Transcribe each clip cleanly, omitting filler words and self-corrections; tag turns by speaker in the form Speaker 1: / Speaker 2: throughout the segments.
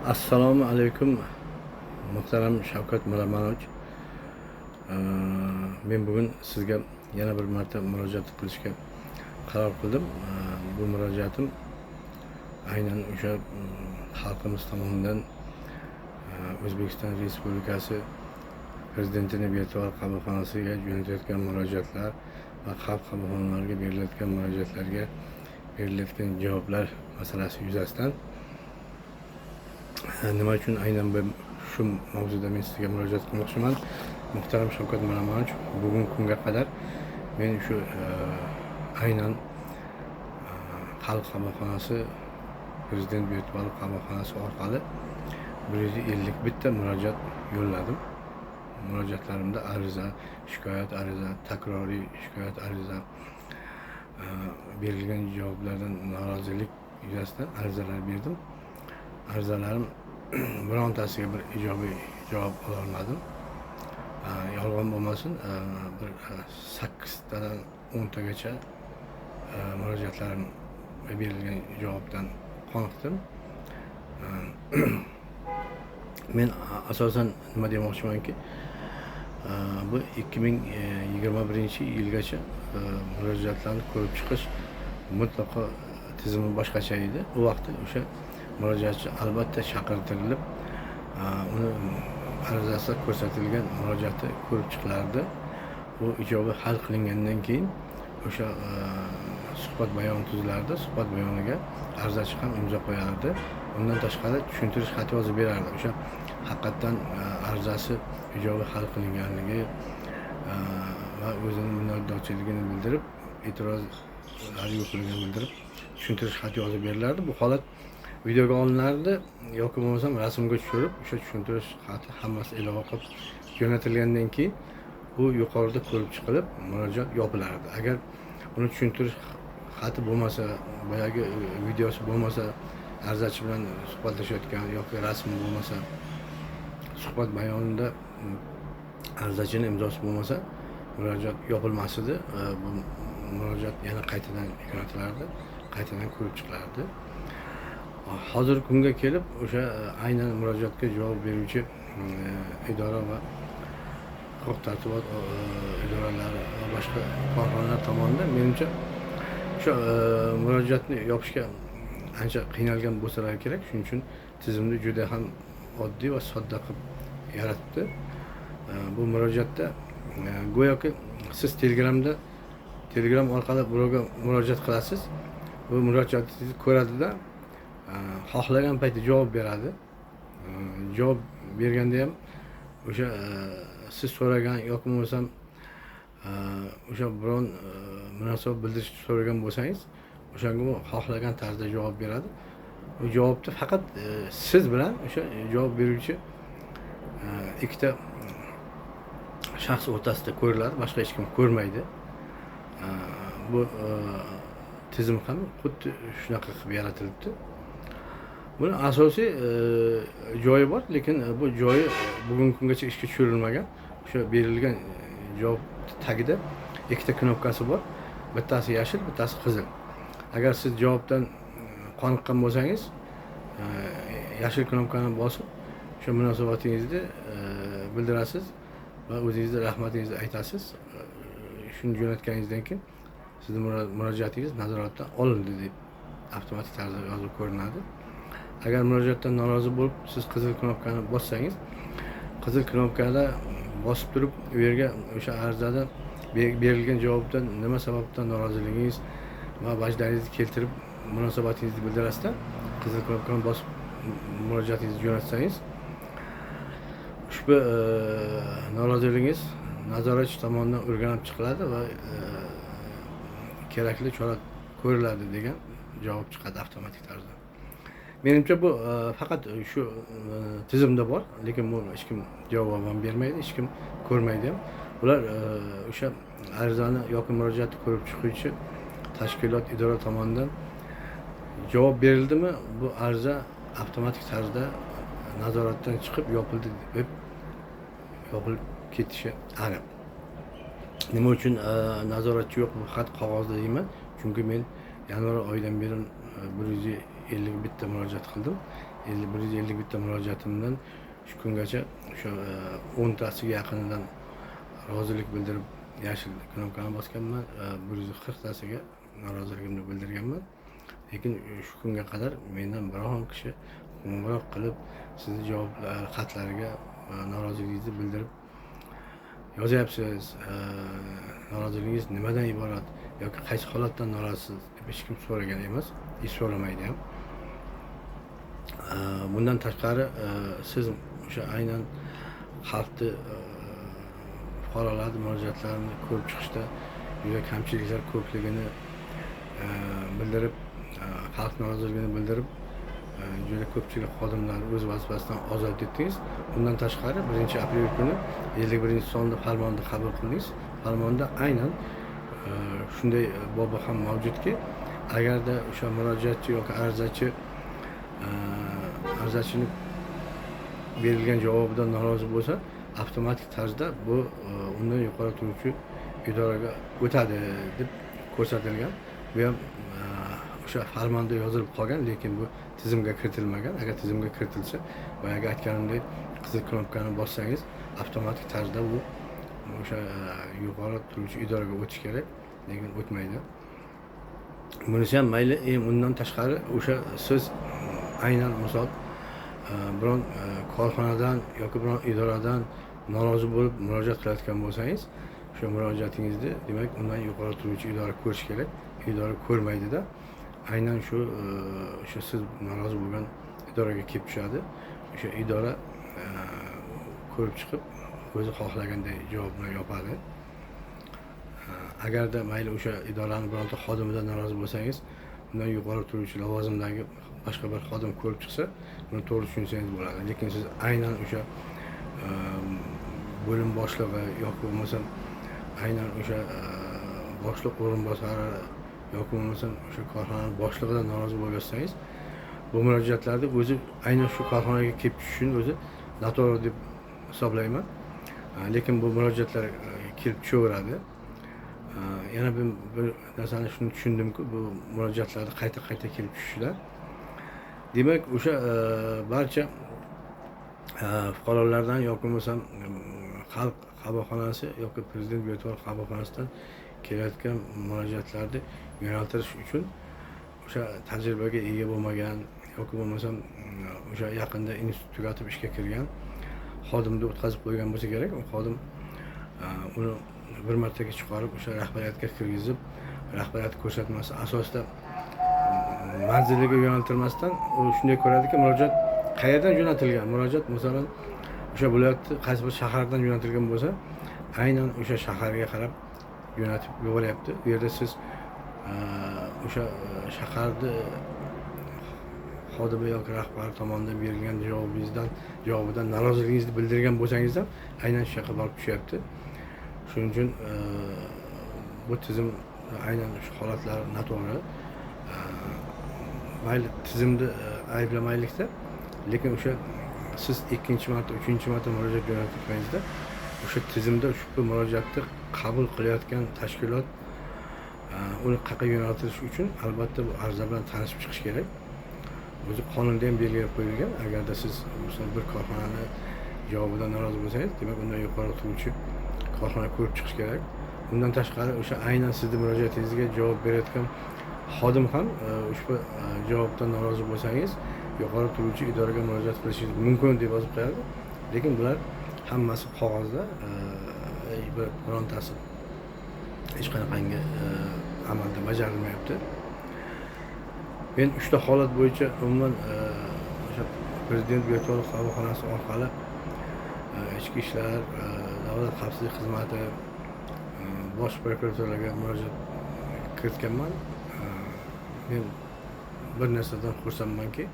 Speaker 1: Assalomu alaykum muhtaram Shavkat Miromonovich. Men bugun sizga yana bir marta murojaat qilishga qaror qildim. Bu murojaatim aynan o'sha xalqimiz tomonidan O'zbekiston Respublikasi Prezidentining virtual qabulxonasiga jo'natilayotgan murojaatlar va xalq qabulxonalariga berilayotgan murojaatlarga berilayotgan javoblar masalasi yuzasidan nima uchun aynan shu mavzuda men sizga murojaat qilmoqchiman. Muhtaram Shavkat Miromonovich, bugungi kunga qadar men shu aynan xalq qabulxonasi, Prezident virtual qabulxonasi orqali 151 murojaat yo'lladim. Murojaatlarimda ariza, shikoyat ariza, takroriy shikoyat ariza, berilgan javoblardan norozilik yuzasidan arizalar berdim. Arizalarim birontasiga bir ijobiy javob ololmadim. Yolg'on bo'lmasin, bir 8 tadan 10 tagacha murojaatlarim berilgan javobdan qoniqdim. Men asosan nima demoqchimanki, bu 2021-yilgacha murojaatlarni ko'rib chiqish mutlaqo tizimi boshqacha edi. U vaqtda o'sha murojaatchi albatta chaqirtirilib, uni arizasi ko'rsatilgan murojaati ko'rib chiqilardi. Bu ijobiy hal qilingandan keyin o'sha suhbat bayoni tuzilardi. Suhbat bayoniga arizachi ham imzo qo'yardi. Undan tashqari tushuntirish xati yozib berardi. O'sha haqiqatdan arizasi ijobiy hal qilinganligi va o'zining minnatdorchiligini bildirib, e'tirozlari yo'qligini bildirib tushuntirish xati yozib berilardi. Bu holat videoga olinardi yoki bo'lmasam rasmga tushirib, o'sha tushuntirish xati hammasi ilova qilib jo'natilgandan keyin bu yuqorida ko'rib chiqilib murojaat yopilardi. Agar uni tushuntirish xati bo'lmasa, boyagi videosi bo'lmasa, arizachi bilan suhbatlashayotgan yoki rasmi bo'lmasa, suhbat bayonida arizachining imzosi bo'lmasa, murojaat yopilmas edi. Bu murojaat yana qaytadan jo'natilardi, qaytadan ko'rib chiqilardi. Hozirgi kunga kelib o'sha aynan murojaatga javob beruvchi idora va huquq tartibot idoralari va boshqa korxonalar tomonidan menimcha o'sha murojaatni yopishga ancha qiynalgan bo'lsalar kerak. Shuning uchun tizimni juda ham oddiy va sodda qilib yaratdi. Bu murojaatda go'yoki siz Telegram orqali birovga murojaat qilasiz. Bu murojaatingizni ko'radida xohlagan payti javob beradi. Javob berganda ham o'sha siz so'ragan yoki bo'lmasam o'sha biron munosabat bildirish so'ragan bo'lsangiz, o'shanga u xohlagan tarzda javob beradi. Bu javobni faqat siz bilan o'sha javob beruvchi ikkita shaxs o'rtasida ko'riladi, boshqa hech kim ko'rmaydi. Bu tizim ham xuddi shunaqa qilib yaratilibdi. Buni asosiy joyi bor, lekin bu joyi bugungi kungacha ishga tushirilmagan. O'sha berilgan javob tagida ikkita knopkasi bor. Bittasi yashil, bittasi qizil. Agar siz javobdan qoniqqan bo'lsangiz, yashil knopkani bosib, o'sha munosabatingizni bildirasiz va o'zingizni rahmatingizni aytasiz. Shuni jo'natganingizdan keyin sizning murojaatingiz nazoratdan olindi deb avtomatik tarzda yozib ko'rinadi. Agar murojaatdan norozi bo'lib, siz qizil knopkani bossangiz, qizil knopkada bosib turib, u yerga o'sha arizada berilgan javobdan nima sababdan noroziligingiz va vajdaningizni keltirib munosabatingizni bildirasizlar. Qizil knopkani bosib murojaatingizni jo'natsangiz, ushbu noroziligingiz nazoratchi tomonidan o'rganib chiqiladi va kerakli chora ko'riladi degan javob chiqadi avtomatik tarzda. Menimcha bu faqat shu tizimda bor, lekin bu hech kim javob ham bermaydi, hech kim ko'rmaydi ham. Ular o'sha arizani yoki murojaatni ko'rib chiquvchi tashkilot, idora tomonidan javob berildimi, bu ariza avtomatik tarzda nazoratdan chiqib yopildi deb yopilib ketishi aniq. Nima uchun nazoratchi yo'q, bu xat qog'ozda deyman? Chunki men yanvar oyidan beri 151 ta murojaat qildim. 151 ta murojaatimdan shu kungacha o'sha 10 tasiga yaqinidan rozilik bildirib yashil knopkani bosganman, 140 tasiga noroziligimni bildirganman. Lekin shu kunga qadar mendan biron kishi qo'ng'iroq qilib sizni javob xatlariga noroziligingizni bildirib yozyapsiz, noroziligingiz nimadan iborat yoki qaysi holatdan norozisiz deb hech kim so'ragan emas, hech so'ramaydi ham. Bundan tashqari siz o'sha aynan xalqni fuqarolarning murojaatlarini ko'rib chiqishda juda kamchiliklar ko'pligini bildirib, xalq noroziligini bildirib, juda ko'pchilik xodimlarni o'z vazifasidan ozod etdingiz. Bundan tashqari 1-aprel kuni 51-sonli farmonni qabul qildingiz. Farmonda aynan shunday bobi ham mavjudki, agarda o'sha murojaatchi yoki arzachining berilgan javobidan norozi bo'lsa, avtomatik tarzda bu undan yuqori turuvchi idoraga o'tadi deb ko'rsatilgan. Bu ham o'sha farmonda yozilib qolgan, lekin bu tizimga kiritilmagan. Agar tizimga kiritilsa, boyagi aytganimdek qizil knopkani bossangiz, avtomatik tarzda bu o'sha yuqori turuvchi idoraga o'tish kerak, lekin o'tmaydi. Bunisi ham mayli. Undan tashqari o'sha siz aynan misol biron korxonadan yoki biron idoradan norozi bo'lib murojaat qilayotgan bo'lsangiz, o'sha murojaatingizni demak undan yuqori turuvchi idora ko'rish kerak. Idora ko'rmaydida, aynan shu siz norozi bo'lgan idoraga kelib tushadi. O'sha idora ko'rib chiqib o'zi xohlaganday javobni yopadi. Agarda mayli o'sha idoraning bironta xodimidan norozi bo'lsangiz, undan yuqori turuvchi lavozimdagi boshqa bir xodim ko'rib chiqsa, buni to'g'ri tushunsangiz bo'ladi. Lekin siz aynan o'sha bo'lim boshlig'i yoki bo'lmasa aynan o'sha boshliq o'rinbosari yoki bo'lmasa o'sha korxonaning boshlig'idan norozi bo'lsangiz, bu murojaatlarni o'zi aynan shu korxonaga kelib tushishini o'zi noto'g'ri deb hisoblayman. Lekin bu murojaatlar kelib tushaveradi. Yana bir narsani shuni tushundimki, bu murojaatlarni qayta kelib tushishlar. Demak, o'sha barcha fuqarolardan yoki bo'lmasam xalq qabulxonasi yoki prezident virtual qabulxonasidan kelayotgan murojaatlarni yo'naltirish uchun o'sha tajribaga ega bo'lmagan yoki bo'lmasam o'sha yaqinda institut tugatib ishga kirgan xodimni o'tkazib qo'ygan bo'lsa kerak. U xodim uni bir martaga chiqarib o'sha rahbariyatga kirgizib, rahbariyat ko'rsatmasi asosida manziliga yo'naltirmasdan u shunday ko'radiki, murojaat qayerdan jo'natilgan. Murojaat masalan o'sha viloyatni qaysi bir shahardan jo'natilgan bo'lsa, aynan o'sha shaharga qarab jo'natib yuboryapti. Bu yerda siz o'sha shaharni xodimi yoki rahbar tomonidan berilgan javobidan noroziligingizni bildirgan bo'lsangiz ham aynan shu yoqqa borib tushyapti. Shuning uchun bu tizim aynan shu holatlar noto'g'ri. Mayli tizimni ayblamaylikda, lekin o'sha siz 2-marta, 3-marta murojaat jo'natganingizda o'sha tizimda ushbu murojaatni qabul qilayotgan tashkilot uni qayerga yo'naltirish uchun albatta bu ariza bilan tanishib chiqish kerak. O'zi qonunda ham belgilab qo'yilgan. Agarda siz masalan bir korxonani javobidan norozi bo'lsangiz, demak undan yuqori turuvchi korxona ko'rib chiqish kerak. Bundan tashqari o'sha aynan sizning murojaatingizga javob berayotgan xodim ham ushbu javobdan norozi bo'lsangiz, yuqori turuvchi idoraga murojaat qilishingiz mumkin deb yozib qo'yadi. Lekin bular hammasi qog'ozda, birontasi hech qanaqangi amalda bajarilmayapti. Men 3 ta holat bo'yicha umuman o'sha prezident virtual qabulxonasi orqali ichki ishlar, davlat xavfsizlik xizmati, bosh prokuraturaga murojaat kiritganman. Men bir narsadan xursandmanki,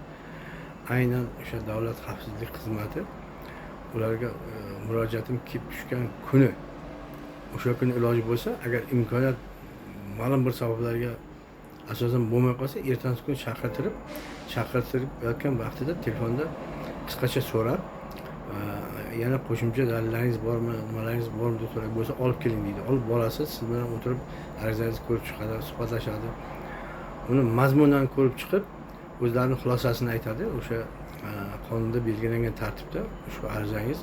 Speaker 1: aynan o'sha davlat xavfsizlik xizmati ularga murojaatim kelib tushgan kuni, o'sha kuni iloji bo'lsa, agar imkoniyat ma'lum bir sabablarga asosan bo'lmay qolsa, ertangi kun chaqirtirayotgan vaqtida telefonda qisqacha so'rab, yana qo'shimcha dalillaringiz bormi, nimalaringiz bormi deb so'rab bo'lsa, olib keling deydi. Olib borasiz, siz bilan o'tirib arizangizni ko'rib chiqadi, suhbatlashadi. Uni mazmunan ko'rib chiqib, o'zlarining xulosasini aytadi. O'sha qonunda belgilangan tartibda ushbu arizangiz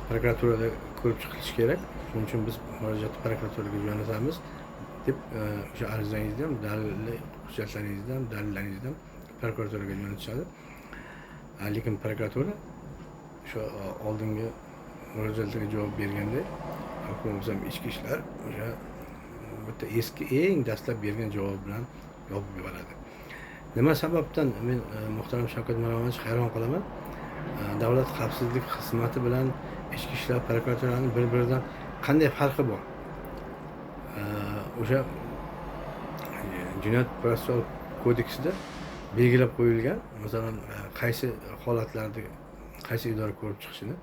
Speaker 1: prokuraturada ko'rib chiqilishi kerak. Shuning uchun biz murojaatni prokuraturaga jo'natamiz deb o'sha arizangizni ham, dalilli hujjatlaringizni ham, dalillaringizni ham prokuraturaga jo'natishadi. Lekin prokuratura o'sha oldingi murojaatlarga javob berganda hukumat ham ichki ishlar o'sha bitta eski eng dastlab bergan javob bilan yopib yuboradi. Nima sababdan men muhtaram Shavkat Miromonovich hayron qolaman. Davlat xavfsizlik xizmati bilan ichki ishlar prokuraturasining bir-biridan qanday farqi bor? O'sha Jinoyat protsessual kodeksida belgilab qo'yilgan, masalan, qaysi holatlarda qaysi idora ko'rib chiqishini.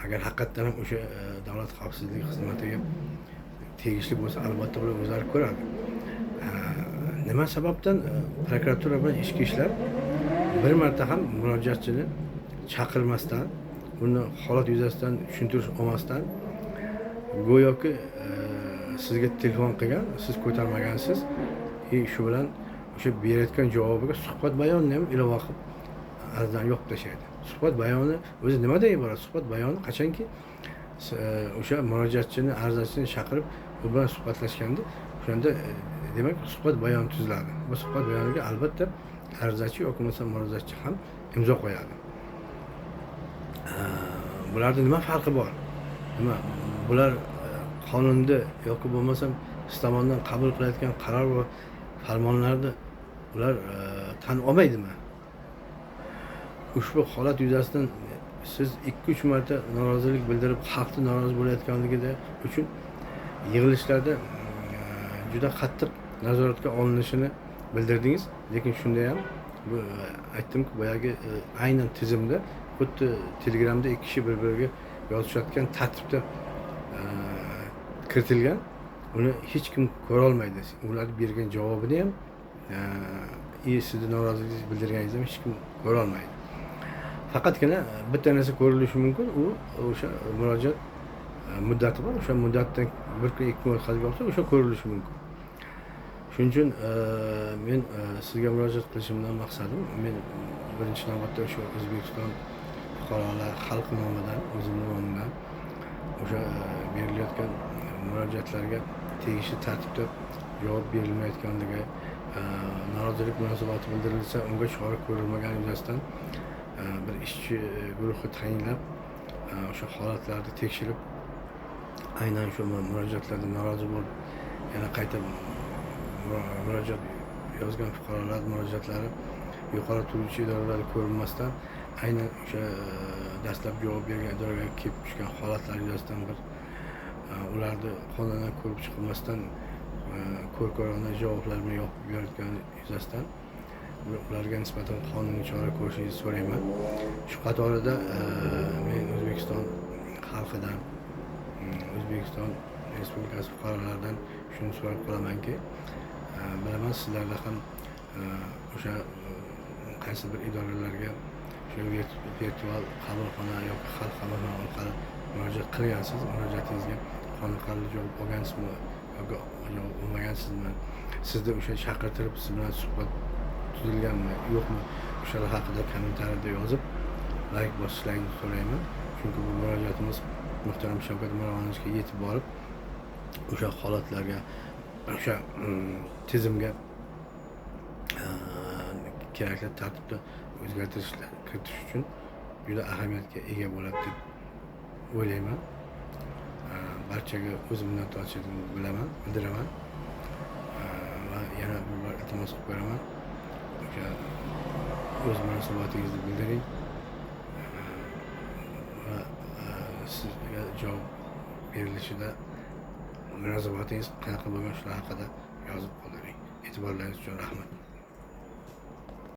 Speaker 1: Agar haqiqatdan ham o'sha davlat xavfsizlik xizmatiga tegishli bo'lsa, albatta ular o'zlari ko'radi. Nima sababdan prokuratura bilan ichki ishlar bir marta ham murojaatchini chaqirmasdan, uni holat yuzasidan tushuntirish olmasdan, go'yoki sizga telefon qilgan, siz ko'tarmagansiz, shu bilan o'sha berayotgan javobiga suhbat bayonni ham ilova qilib arizadan yopib tashlaydi. Suhbat bayoni o'zi nimadan iborat? Suhbat bayoni qachonki o'sha murojaatchini, arizachini chaqirib, u bilan suhbatlashganda, o'shanda demak suhbat bayoni tuziladi. Bu suhbat bayoniga albatta arizachi yoki bo'lmasa murojaatchi ham imzo qo'yadi. Bularda nima farqi bor? Nima? Bular qonunda yoki bo'lmasam siz tomonidan qabul qilayotgan qaror va farmonlarda ular tan olmaydimi? Ushbu holat yuzasidan siz 2-3 marta norozilik bildirib, xalqni norozi bo'layotganligida uchun yig'ilishlarda juda qattiq nazoratga olinishini bildirdingiz. Lekin shunda ham bu aytdimki, boyagi aynan tizimda xuddi Telegramda 2 kishi bir-biriga yozishayotgan tartibda kiritilgan. Uni hech kim ko'ra olmaydi. Ular bergan javobini ham, sizni norozilik bildirganingizni ham hech kim ko'ra olmaydi. Faqatgina bitta narsa ko'rilishi mumkin, u o'sha murojaat muddati bor. O'sha muddatdan 1 kun, 2 kun o'tkazib olsa, o'sha ko'rilishi mumkin. Shuning uchun men sizga murojaat qilishimdan maqsadim, men birinchi navbatda o'sha O'zbekiston fuqarolar xalq nomidan, o'zim nomimdan o'sha berilayotgan murojaatlarga tegishli tartibda javob berilmayotganligi, norozilik munosabati bildirilsa, unga chora ko'rilmagani yuzasidan bir ishchi guruhi tayinlab, o'sha holatlarni tekshirib, aynan shu murojaatlardan norozi bo'lib, yana qayta murojaat yozgan fuqarolar murojaatlari yuqori turuvchi idoralarga ko'rinmasdan, aynan o'sha dastlab javob bergan idoraga kelib tushgan holatlar yuzasidan bir ularni qonunan ko'rib chiqilmasdan ko'rko'rona javoblar bilan yopib yuborayotgani yuzasidan ularga nisbatan qonuniy chora ko'rishingizni so'rayman. Shu qatorida men O'zbekiston xalqidan, O'zbekiston Respublikasi fuqarolaridan shuni so'rab qolamanki, bilaman sizlarda ham o'sha qaysi bir idoralarga shu virtual qabulxona yoki xalq qabulxona orqali murojaat qilgansiz, murojaatingizga qoniqarli javob olgansizmi yoki javob olmagansizmi? Sizni o'sha chaqirtirib, siz bilan suhbat tuzilganmi, yo'qmi? O'shalar haqida kommentariyada yozib, like bosishlaringizni so'rayman. Chunki bu murojaatimiz muhtaram Shavkat Miromonovichga yetib borib, o'sha holatlarga, o'sha tizimga kerakli tartibda o'zgartirishlar kiritish uchun juda ahamiyatga ega bo'ladi deb o'ylayman. Barchaga o'z minnatdorchiligimni bildiraman va yana bir bor iltimos qilib qo'yaman. O'sha o'z munosabatingizni bildiring va sizga javob berilishida munosabatingiz qanaqa bo'lgan shular haqida yozib qoldiring. E'tiborlaringiz uchun rahmat.